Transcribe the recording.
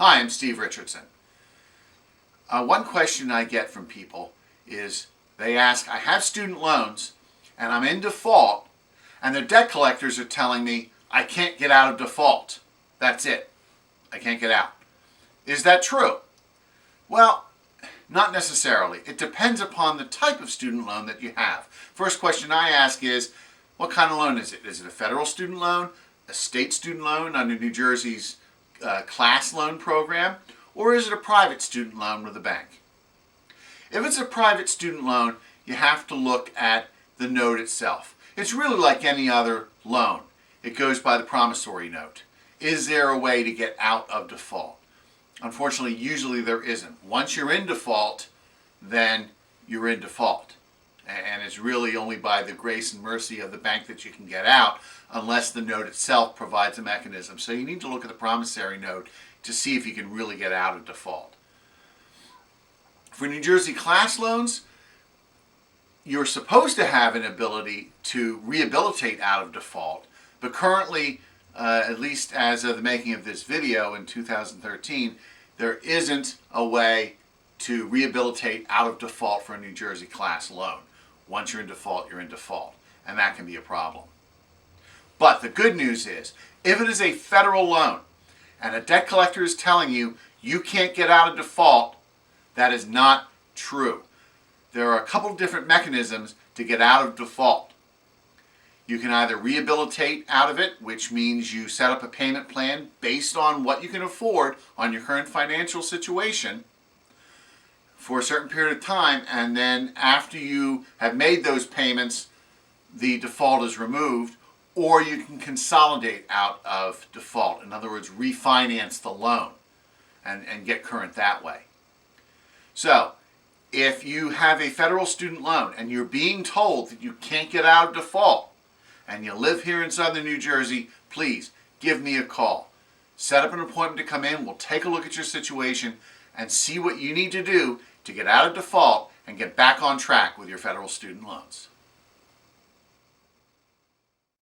Hi, I'm Steve Richardson. One question I get from people is they ask, I have student loans and I'm in default and the debt collectors are telling me I can't get out of default. That's it. I can't get out. Is that true? Well, not necessarily. It depends upon the type of student loan that you have. First question I ask is, what kind of loan is it? Is it a federal student loan, a state student loan under New Jersey's class loan program, or is it a private student loan with a bank? If it's a private student loan, you have to look at the note itself. It's really like any other loan. It goes by the promissory note. Is there a way to get out of default? Unfortunately, usually there isn't. Once you're in default, then you're in default. And it's really only by the grace and mercy of the bank that you can get out, unless the note itself provides a mechanism. So you need to look at the promissory note to see if you can really get out of default. For New Jersey class loans, you're supposed to have an ability to rehabilitate out of default, but currently, at least as of the making of this video in 2013, there isn't a way to rehabilitate out of default for a New Jersey class loan. Once you're in default, you're in default, and that can be a problem. But the good news is, if it is a federal loan and a debt collector is telling you you can't get out of default, that is not true. There are a couple different mechanisms to get out of default. You can either rehabilitate out of it, which means you set up a payment plan based on what you can afford on your current financial situation for a certain period of time, and then after you have made those payments, the default is removed, or you can consolidate out of default. In other words, refinance the loan and get current that way. So, if you have a federal student loan and you're being told that you can't get out of default, and you live here in southern New Jersey, please give me a call. Set up an appointment to come in. We'll take a look at your situation and see what you need to do to get out of default and get back on track with your federal student loans.